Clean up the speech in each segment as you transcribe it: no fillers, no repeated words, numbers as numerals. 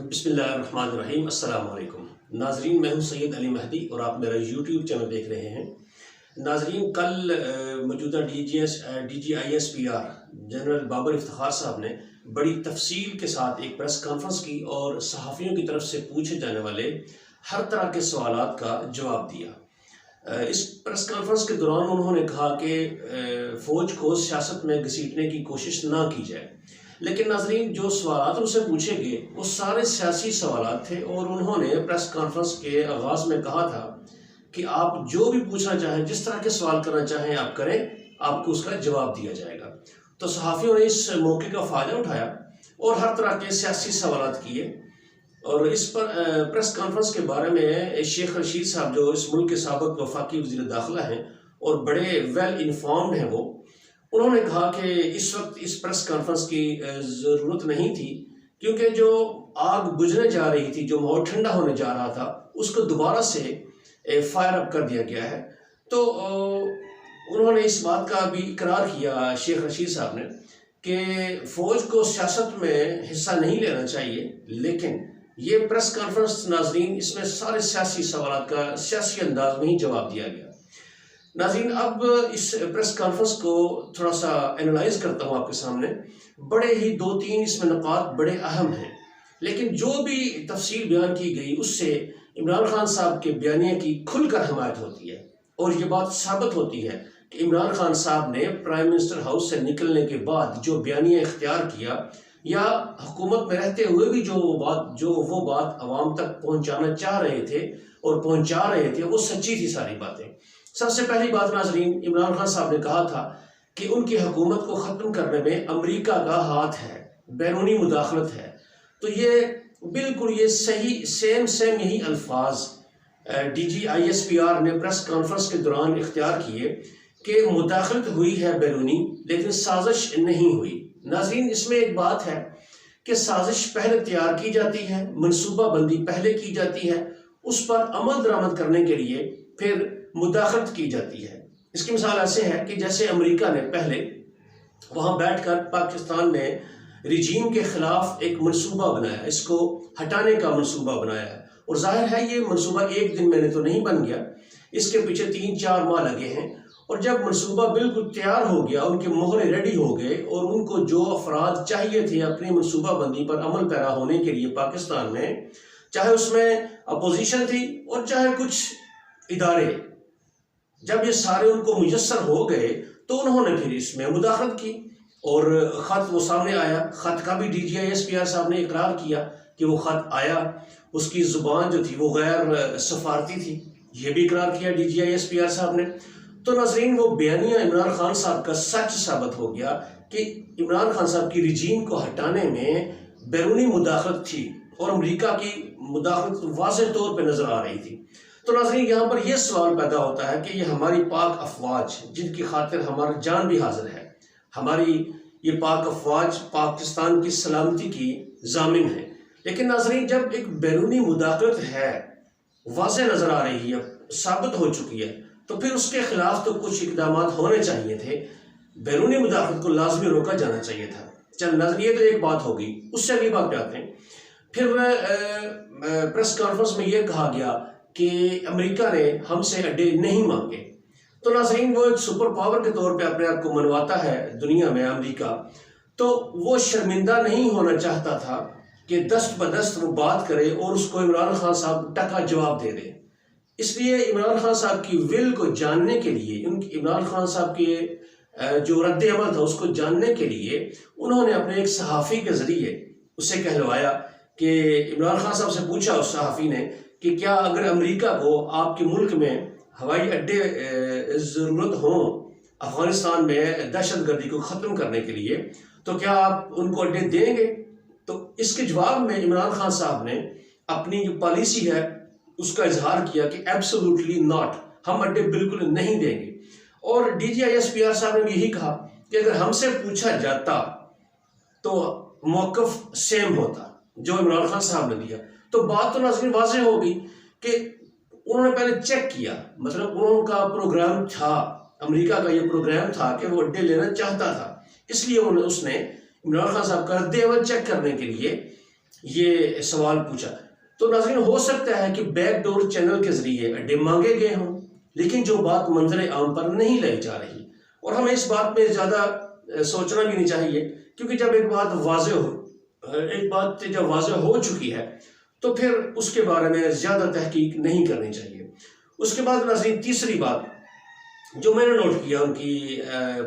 بسم اللہ الرحمن الرحیم۔ السلام علیکم ناظرین، میں ہوں سید علی مہدی اور آپ میرا یوٹیوب چینل دیکھ رہے ہیں۔ ناظرین، کل موجودہ D G I S P R general Babar Iftikhar صاحب نے بڑی تفصیل کے ساتھ ایک پریس کانفرنس کی اور صحافیوں کی طرف سے پوچھے جانے والے ہر طرح کے سوالات کا جواب دیا۔ اس پریس کانفرنس کے دوران انہوں نے کہا کہ فوج کو سیاست میں گھسیٹنے کی کوشش نہ کی جائے، لیکن ناظرین جو سوالات ان سے پوچھے گئے وہ سارے سیاسی سوالات تھے، اور انہوں نے پریس کانفرنس کے آغاز میں کہا تھا کہ آپ جو بھی پوچھنا چاہیں، جس طرح کے سوال کرنا چاہیں آپ کریں، آپ کو اس کا جواب دیا جائے گا۔ تو صحافیوں نے اس موقع کا فائدہ اٹھایا اور ہر طرح کے سیاسی سوالات کیے، اور اس پر پریس کانفرنس کے بارے میں شیخ رشید صاحب جو اس ملک کے سابق وفاقی وزیر داخلہ ہیں اور بڑے ویل انفارمڈ ہیں، انہوں نے کہا کہ اس وقت اس پریس کانفرنس کی ضرورت نہیں تھی، کیونکہ جو آگ بجھنے جا رہی تھی، جو ماحول ٹھنڈا ہونے جا رہا تھا، اس کو دوبارہ سے فائر اپ کر دیا گیا ہے۔ تو انہوں نے اس بات کا بھی اقرار کیا شیخ رشید صاحب نے کہ فوج کو سیاست میں حصہ نہیں لینا چاہیے، لیکن یہ پریس کانفرنس ناظرین، اس میں سارے سیاسی سوالات کا سیاسی انداز میں ہی جواب دیا گیا۔ ناظرین، اب اس پریس کانفرنس کو تھوڑا سا اینالائز کرتا ہوں آپ کے سامنے۔ بڑے ہی دو تین اس میں نکات بڑے اہم ہیں، لیکن جو بھی تفصیل بیان کی گئی اس سے عمران خان صاحب کے بیانیے کی کھل کر حمایت ہوتی ہے، اور یہ بات ثابت ہوتی ہے کہ عمران خان صاحب نے پرائم منسٹر ہاؤس سے نکلنے کے بعد جو بیانیہ اختیار کیا، یا حکومت میں رہتے ہوئے بھی جو وہ بات عوام تک پہنچانا چاہ رہے تھے اور پہنچا رہے تھے، وہ سچی تھی ساری باتیں۔ سب سے پہلی بات ناظرین، عمران خان صاحب نے کہا تھا کہ ان کی حکومت کو ختم کرنے میں امریکہ کا ہاتھ ہے، بیرونی مداخلت ہے۔ تو یہ بالکل یہ صحیح سیم یہی الفاظ D G I S P R نے پریس کانفرنس کے دوران اختیار کیے کہ مداخلت ہوئی ہے بیرونی، لیکن سازش نہیں ہوئی۔ ناظرین، اس میں ایک بات ہے کہ سازش پہلے تیار کی جاتی ہے، منصوبہ بندی پہلے کی جاتی ہے، اس پر عمل درآمد کرنے کے لیے پھر مداخلت کی جاتی ہے۔ اس کی مثال ایسے ہے کہ جیسے امریکہ نے پہلے وہاں بیٹھ کر پاکستان میں رجیم کے خلاف ایک منصوبہ بنایا، اس کو ہٹانے کا منصوبہ بنایا ہے، اور ظاہر ہے یہ منصوبہ ایک دن میں نے تو نہیں بن گیا، اس کے پیچھے 3-4 ماہ لگے ہیں، اور جب منصوبہ بالکل تیار ہو گیا، ان کے مہرے ریڈی ہو گئے، اور ان کو جو افراد چاہیے تھے اپنی منصوبہ بندی پر عمل پیرا ہونے کے لیے پاکستان میں، چاہے اس میں اپوزیشن تھی اور چاہے کچھ ادارے، جب یہ سارے ان کو میسر ہو گئے تو انہوں نے پھر اس میں مداخلت کی، اور خط وہ سامنے آیا۔ خط کا بھی D G I S P R صاحب نے اقرار کیا کہ وہ خط آیا، اس کی زبان جو تھی وہ غیر سفارتی تھی، یہ بھی اقرار کیا D G I S P R صاحب نے۔ تو ناظرین، وہ بیانیہ عمران خان صاحب کا سچ ثابت ہو گیا کہ عمران خان صاحب کی رجیم کو ہٹانے میں بیرونی مداخلت تھی، اور امریکہ کی مداخلت واضح طور پہ نظر آ رہی تھی۔ تو ناظرین، یہاں پر یہ سوال پیدا ہوتا ہے کہ یہ ہماری پاک افواج، جن کی خاطر ہمارا جان بھی حاضر ہے، ہماری یہ پاک افواج پاکستان کی سلامتی کی ضامن ہے، لیکن ناظرین جب ایک بیرونی مداخلت ہے، واضح نظر آ رہی ہے، ثابت ہو چکی ہے، تو پھر اس کے خلاف تو کچھ اقدامات ہونے چاہیے تھے، بیرونی مداخلت کو لازمی روکا جانا چاہیے تھا۔ چل ناظرین، یہ تو ایک بات ہوگی، اس سے اگلی بات پہ آتے ہیں۔ پھر پریس کانفرنس میں یہ کہا گیا کہ امریکہ نے ہم سے اڈے نہیں مانگے۔ تو ناظرین، وہ ایک سپر پاور کے طور پہ اپنے آپ کو منواتا ہے دنیا میں امریکہ، تو وہ شرمندہ نہیں ہونا چاہتا تھا کہ دست بدست وہ بات کرے اور اس کو عمران خان صاحب ٹکا جواب دے دے۔ اس لیے عمران خان صاحب کی ول کو جاننے کے لیے، عمران خان صاحب کے جو رد عمل تھا اس کو جاننے کے لیے، انہوں نے اپنے ایک صحافی کے ذریعے اسے کہلوایا کہ عمران خان صاحب سے پوچھا اس صحافی نے کہ کیا اگر امریکہ کو آپ کے ملک میں ہوائی اڈے ضرورت ہوں افغانستان میں دہشت گردی کو ختم کرنے کے لیے، تو کیا آپ ان کو اڈے دیں گے؟ تو اس کے جواب میں عمران خان صاحب نے اپنی جو پالیسی ہے اس کا اظہار کیا کہ ایبسولوٹلی ناٹ، ہم اڈے بالکل نہیں دیں گے۔ اور D G I S P R صاحب نے بھی یہی کہا کہ اگر ہم سے پوچھا جاتا تو موقف سیم ہوتا جو عمران خان صاحب نے دیا۔ تو بات تو ناظرین واضح ہوگی کہ انہوں نے پہلے چیک کیا، مطلب انہوں کا پروگرام تھا، امریکہ کا یہ پروگرام تھا کہ وہ اڈے لینا چاہتا تھا، اس لیے اس نے عمران خان صاحب کا رد عمل چیک کرنے کے لیے یہ سوال پوچھا. تو ناظرین ہو سکتا ہے کہ بیک ڈور چینل کے ذریعے اڈے مانگے گئے ہوں، لیکن جو بات منظر عام پر نہیں لائی جا رہی، اور ہمیں اس بات میں زیادہ سوچنا بھی نہیں چاہیے، کیونکہ جب ایک بات جب واضح ہو چکی ہے تو پھر اس کے بارے میں زیادہ تحقیق نہیں کرنی چاہیے. اس کے بعد ناظرین تیسری بات جو میں نے نوٹ کیا ان کی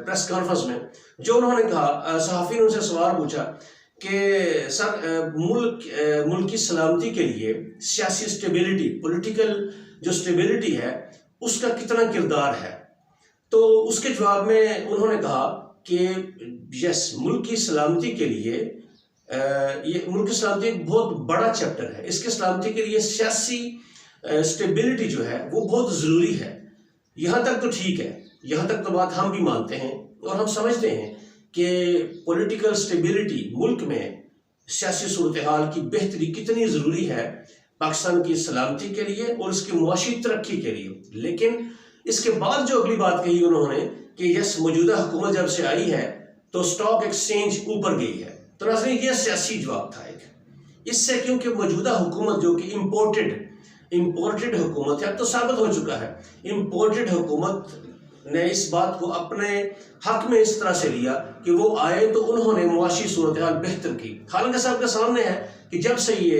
پریس کانفرنس میں، جو انہوں نے کہا، صحافی نے ان سے سوال پوچھا کہ سر ملک کی سلامتی کے لیے سیاسی سٹیبلٹی، پولیٹیکل جو سٹیبلٹی ہے اس کا کتنا کردار ہے. تو اس کے جواب میں انہوں نے کہا کہ یس، ملک کی سلامتی کے لیے یہ ملک کی سلامتی ایک بہت بڑا چیپٹر ہے. اس کی سلامتی کے لیے سیاسی سٹیبلٹی جو ہے وہ بہت ضروری ہے. یہاں تک تو ٹھیک ہے، یہاں تک تو بات ہم بھی مانتے ہیں اور ہم سمجھتے ہیں کہ پولیٹیکل سٹیبلٹی، ملک میں سیاسی صورتحال کی بہتری کتنی ضروری ہے پاکستان کی سلامتی کے لیے اور اس کی معاشی ترقی کے لیے. لیکن اس کے بعد جو اگلی بات کہی انہوں نے کہ یس، موجودہ حکومت جب سے آئی ہے تو سٹاک ایکسچینج اوپر گئی ہے. تو ناظرین یہ سیاسی جواب تھا ایک. اس سے کیونکہ موجودہ حکومت جو کہ امپورٹڈ حکومت ہے، اب تو ثابت ہو چکا ہے، امپورٹڈ حکومت نے اس بات کو اپنے حق میں اس طرح سے لیا کہ وہ آئے تو انہوں نے معاشی صورتحال بہتر کی. حالانکہ صاحب کے سامنے ہے کہ جب سے یہ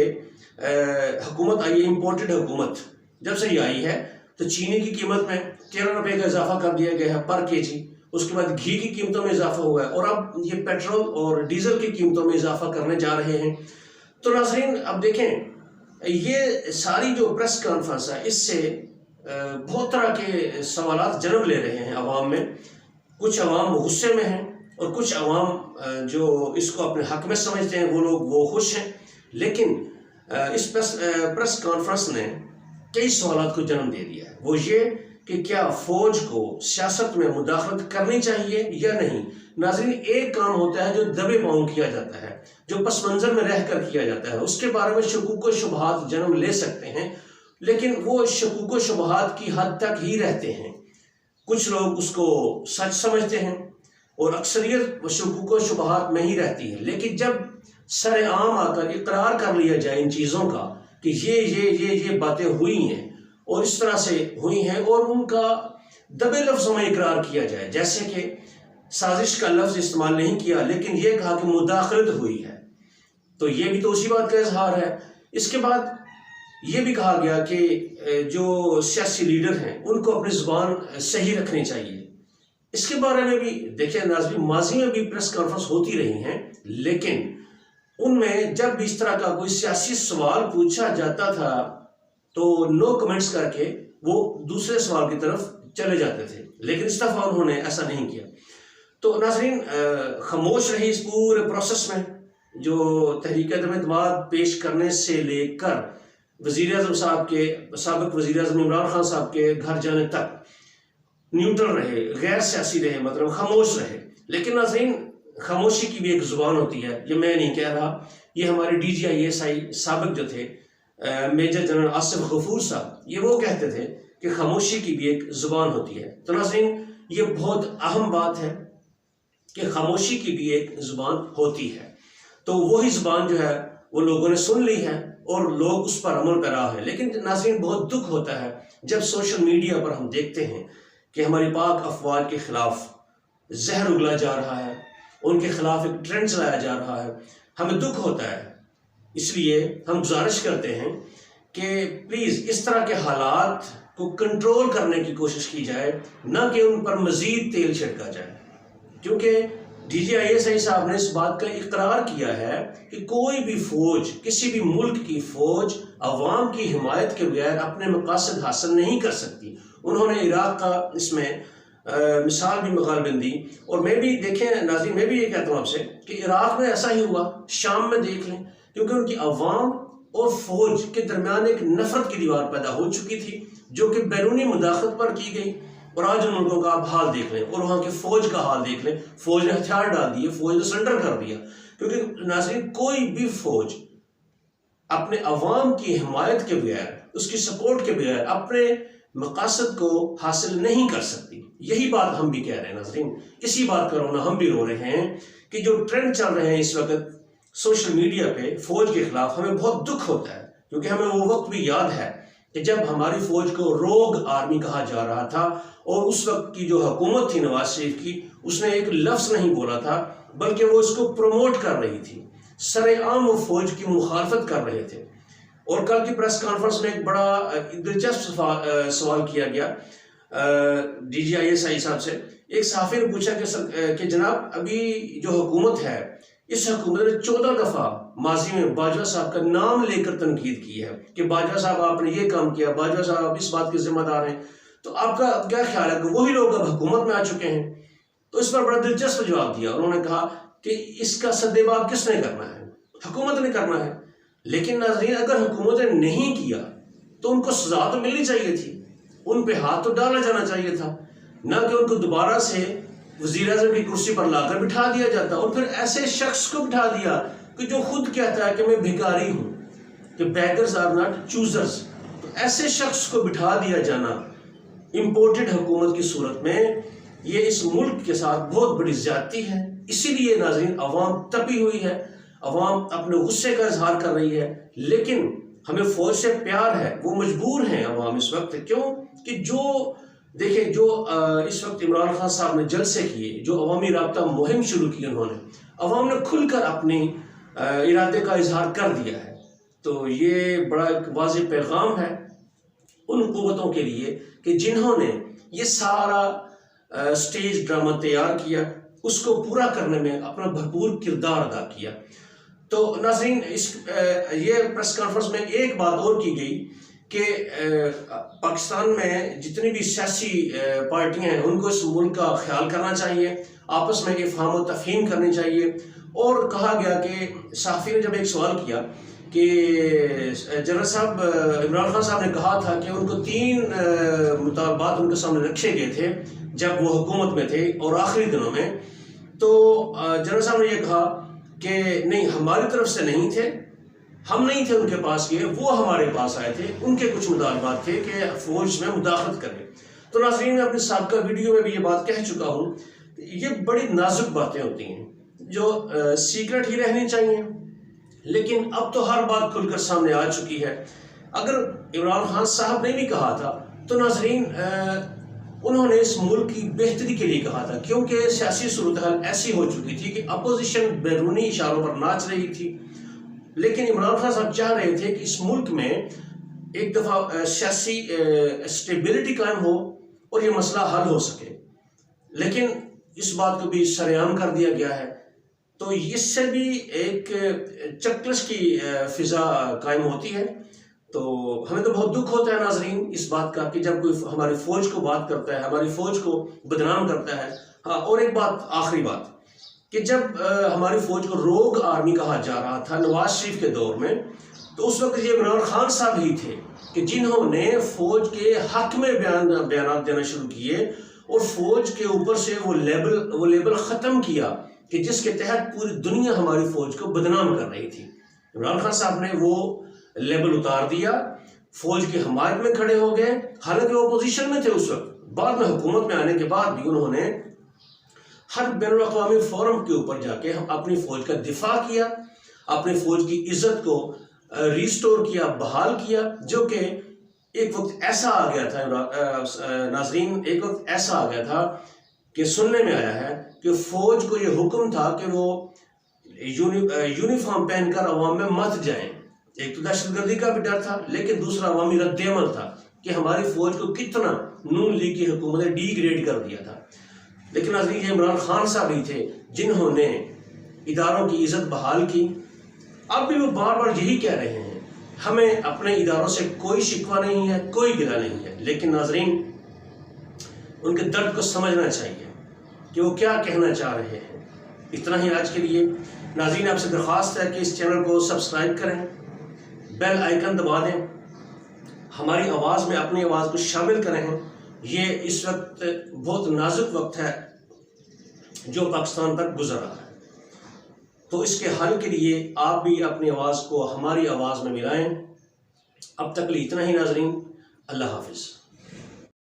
حکومت آئی ہے، امپورٹڈ حکومت جب سے یہ آئی ہے، تو چینی کی قیمت میں 13 روپے کا اضافہ کر دیا گیا ہے پر کے جی. اس کے بعد گھی کی قیمتوں میں اضافہ ہوا ہے، اور اب یہ پیٹرول اور ڈیزل کی قیمتوں میں اضافہ کرنے جا رہے ہیں. تو ناظرین اب دیکھیں، یہ ساری جو پریس کانفرنس ہے اس سے بہت طرح کے سوالات جنم لے رہے ہیں عوام میں. کچھ عوام غصے میں ہیں اور کچھ عوام جو اس کو اپنے حق میں سمجھتے ہیں وہ خوش ہیں. لیکن اس پریس کانفرنس نے کئی سوالات کو جنم دے دیا ہے. وہ یہ کہ کیا فوج کو سیاست میں مداخلت کرنی چاہیے یا نہیں. ناظرین ایک کام ہوتا ہے جو دبے پاؤں کیا جاتا ہے، جو پس منظر میں رہ کر کیا جاتا ہے، اس کے بارے میں شکوک و شبہات جنم لے سکتے ہیں، لیکن وہ شکوک و شبہات کی حد تک ہی رہتے ہیں. کچھ لوگ اس کو سچ سمجھتے ہیں اور اکثریت شکوک و شبہات میں ہی رہتی ہے. لیکن جب سر عام آ کر اقرار کر لیا جائے ان چیزوں کا کہ یہ باتیں ہوئی ہیں اور اس طرح سے ہوئی ہیں، اور ان کا دبے لفظوں میں اقرار کیا جائے، جیسے کہ سازش کا لفظ استعمال نہیں کیا لیکن یہ کہا کہ مداخلت ہوئی ہے، تو یہ بھی تو اسی بات کا اظہار ہے. اس کے بعد یہ بھی کہا گیا کہ جو سیاسی لیڈر ہیں ان کو اپنی زبان صحیح رکھنی چاہیے. اس کے بارے میں بھی دیکھیں ناظرین، ماضی میں بھی پریس کانفرنس ہوتی رہی ہیں، لیکن ان میں جب بھی اس طرح کا کوئی سیاسی سوال پوچھا جاتا تھا تو نو کمنٹس کر کے وہ دوسرے سوال کی طرف چلے جاتے تھے. لیکن اس دفعہ انہوں نے ایسا نہیں کیا. تو ناظرین خاموش رہی اس پورے پروسیس میں، جو تحریک عدم اعتماد پیش کرنے سے لے کر وزیر اعظم صاحب کے، سابق وزیر اعظم عمران خان صاحب کے گھر جانے تک نیوٹرل رہے، غیر سیاسی رہے، مطلب خاموش رہے. لیکن ناظرین خاموشی کی بھی ایک زبان ہوتی ہے، یہ میں نہیں کہہ رہا، یہ ہمارے DGISI سابق جو تھے میجر جنرل آصف غفور صاحب، یہ وہ کہتے تھے کہ خاموشی کی بھی ایک زبان ہوتی ہے. تو ناظرین یہ بہت اہم بات ہے کہ خاموشی کی بھی ایک زبان ہوتی ہے. تو وہی زبان جو ہے وہ لوگوں نے سن لی ہے اور لوگ اس پر عمل پیرا ہیں. لیکن ناظرین بہت دکھ ہوتا ہے جب سوشل میڈیا پر ہم دیکھتے ہیں کہ ہماری پاک افواج کے خلاف زہر اگلا جا رہا ہے، ان کے خلاف ایک ٹرینڈ چلایا جا رہا ہے. ہمیں دکھ ہوتا ہے. اس لیے ہم گزارش کرتے ہیں کہ پلیز اس طرح کے حالات کو کنٹرول کرنے کی کوشش کی جائے، نہ کہ ان پر مزید تیل چھڑکا جائے. کیونکہ DGISI صاحب نے اس بات کا اقرار کیا ہے کہ کوئی بھی فوج، کسی بھی ملک کی فوج عوام کی حمایت کے بغیر اپنے مقاصد حاصل نہیں کر سکتی. انہوں نے عراق کا اس میں مثال بھی غالباً دی. اور میں بھی دیکھیں ناظرین، میں بھی یہ کہتا ہوں آپ سے کہ عراق میں ایسا ہی ہوا، شام میں دیکھ لیں، کیونکہ ان کی عوام اور فوج کے درمیان ایک نفرت کی دیوار پیدا ہو چکی تھی جو کہ بیرونی مداخلت پر کی گئی. اور آج ان ملکوں کا آپ حال دیکھ لیں اور وہاں کی فوج کا حال دیکھ لیں. فوج نے ہتھیار ڈال دیے، فوج نے سرنڈر کر دیا. کیونکہ ناظرین کوئی بھی فوج اپنے عوام کی حمایت کے بغیر، اس کی سپورٹ کے بغیر اپنے مقاصد کو حاصل نہیں کر سکتی. یہی بات ہم بھی کہہ رہے ہیں ناظرین، اسی بات کا رونا ہم بھی رو رہے ہیں کہ جو ٹرینڈ چل رہے ہیں اس وقت سوشل میڈیا پہ فوج کے خلاف ہمیں بہت دکھ ہوتا ہے، کیونکہ ہمیں وہ وقت بھی یاد ہے کہ جب ہماری فوج کو روگ آرمی کہا جا رہا تھا، اور اس وقت کی جو حکومت تھی نواز شریف کی، اس نے ایک لفظ نہیں بولا تھا بلکہ وہ اس کو پروموٹ کر رہی تھی، سر عام وہ فوج کی مخالفت کر رہے تھے۔ اور کل کی پریس کانفرنس میں ایک بڑا دلچسپ سوال کیا گیا DGIS صاحب سے۔ ایک صحافی نے پوچھا کہ جناب ابھی جو حکومت ہے، اس حکومت نے 14 دفعہ ماضی میں باجوہ صاحب کا نام لے کر تنقید کی ہے کہ باجوہ صاحب آپ نے یہ کام کیا، باجوہ صاحب اس بات کے ذمہ دار ہیں، تو آپ کا کیا خیال ہے کہ وہی لوگ اب حکومت میں آ چکے ہیں؟ تو اس پر بڑا دلچسپ جواب دیا، انہوں نے کہا کہ اس کا سدباب کس نے کرنا ہے؟ حکومت نے کرنا ہے۔ لیکن ناظرین، اگر حکومت نے نہیں کیا تو ان کو سزا تو ملنی چاہیے تھی، ان پہ ہاتھ تو ڈالا جانا چاہیے تھا، نہ کہ ان کو دوبارہ سے وزیر اعظم کی کرسی پر لا کر بٹھا دیا جاتا، اور پھر ایسے شخص کو بٹھا دیا کہ جو خود کہتا ہے کہ میں بھکاری ہوں، کہ بیگرز آر ناٹ چوزرز۔ تو ایسے شخص کو بٹھا دیا جانا امپورٹڈ حکومت کی صورت میں، یہ اس ملک کے ساتھ بہت بڑی زیادتی ہے۔ اسی لیے ناظرین، عوام تپی ہوئی ہے، عوام اپنے غصے کا اظہار کر رہی ہے، لیکن ہمیں فوج سے پیار ہے، وہ مجبور ہیں عوام اس وقت۔ کیوں کہ دیکھیں جو اس وقت عمران خان صاحب نے جلسے کیے، جو عوامی رابطہ مہم شروع کی انہوں نے، عوام نے کھل کر اپنے ارادے کا اظہار کر دیا ہے۔ تو یہ بڑا ایک واضح پیغام ہے ان قوتوں کے لیے کہ جنہوں نے یہ سارا سٹیج ڈرامہ تیار کیا، اس کو پورا کرنے میں اپنا بھرپور کردار ادا کیا۔ تو ناظرین، یہ پریس کانفرنس میں ایک بات اور کی گئی کہ پاکستان میں جتنی بھی سیاسی پارٹیاں ہیں ان کو اس ملک کا خیال کرنا چاہیے، آپس میں افہام و تفہیم کرنی چاہیے۔ اور کہا گیا کہ صحافی نے جب ایک سوال کیا کہ جنرل صاحب، عمران خان صاحب نے کہا تھا کہ ان کو 3 مطالبات ان کے سامنے رکھے گئے تھے جب وہ حکومت میں تھے اور آخری دنوں میں، تو جنرل صاحب نے یہ کہا کہ نہیں، ہماری طرف سے نہیں تھے، ہم نہیں تھے ان کے پاس گئے، وہ ہمارے پاس آئے تھے، ان کے کچھ مطالبات تھے کہ فوج میں مداخلت کرے۔ تو ناظرین، میں اپنی سابقہ ویڈیو میں بھی یہ بات کہہ چکا ہوں، یہ بڑی نازک باتیں ہوتی ہیں جو سیکرٹ ہی رہنی چاہیے، لیکن اب تو ہر بات کھل کر سامنے آ چکی ہے۔ اگر عمران خان صاحب نے بھی کہا تھا تو ناظرین، انہوں نے اس ملک کی بہتری کے لیے کہا تھا، کیونکہ سیاسی صورتحال ایسی ہو چکی تھی کہ اپوزیشن بیرونی اشاروں پر ناچ رہی تھی، لیکن عمران خان صاحب چاہ رہے تھے کہ اس ملک میں ایک دفعہ سیاسی اسٹیبلٹی قائم ہو اور یہ مسئلہ حل ہو سکے، لیکن اس بات کو بھی سرعام کر دیا گیا ہے۔ تو اس سے بھی ایک چکلش کی فضا قائم ہوتی ہے۔ تو ہمیں تو بہت دکھ ہوتا ہے ناظرین اس بات کا کہ جب کوئی ہماری فوج کو بات کرتا ہے، ہماری فوج کو بدنام کرتا ہے۔ ہاں، اور ایک بات، آخری بات، کہ جب ہماری فوج کو روگ آرمی کہا جا رہا تھا نواز شریف کے دور میں، تو اس وقت یہ عمران خان صاحب ہی تھے کہ جنہوں نے فوج کے حق میں بیانات دینا شروع کیے، اور فوج کے اوپر سے وہ لیبل ختم کیا کہ جس کے تحت پوری دنیا ہماری فوج کو بدنام کر رہی تھی۔ عمران خان صاحب نے وہ لیبل اتار دیا، فوج کی حمایت میں کھڑے ہو گئے، حالانکہ وہ اپوزیشن میں تھے اس وقت۔ بعد میں حکومت میں آنے کے بعد بھی انہوں نے ہر بین الاقوامی فورم کے اوپر جا کے اپنی فوج کا دفاع کیا، اپنی فوج کی عزت کو ریسٹور کیا، بحال کیا، جو کہ ایک وقت ایسا آ گیا تھا ناظرین، ایک وقت ایسا آ گیا تھا کہ سننے میں آیا ہے کہ فوج کو یہ حکم تھا کہ وہ یونیفارم پہن کر عوام میں مت جائیں۔ ایک تو دہشت گردی کا بھی ڈر تھا، لیکن دوسرا عوامی رد عمل تھا کہ ہماری فوج کو کتنا نون لیگ کی حکومت نے ڈی گریڈ کر دیا تھا۔ لیکن ناظرین، یہ عمران خان صاحب ہی تھے جنہوں نے اداروں کی عزت بحال کی۔ اب بھی وہ بار بار یہی کہہ رہے ہیں، ہمیں اپنے اداروں سے کوئی شکوہ نہیں ہے، کوئی گلہ نہیں ہے، لیکن ناظرین، ان کے درد کو سمجھنا چاہیے کہ وہ کیا کہنا چاہ رہے ہیں۔ اتنا ہی آج کے لیے۔ ناظرین، آپ سے درخواست ہے کہ اس چینل کو سبسکرائب کریں، بیل آئیکن دبا دیں، ہماری آواز میں اپنی آواز کو شامل کریں۔ یہ اس وقت بہت نازک وقت ہے جو پاکستان پر گزر رہا ہے، تو اس کے حل کے لیے آپ بھی اپنی آواز کو ہماری آواز میں ملائیں۔ اب تک لیے اتنا ہی ناظرین، اللہ حافظ۔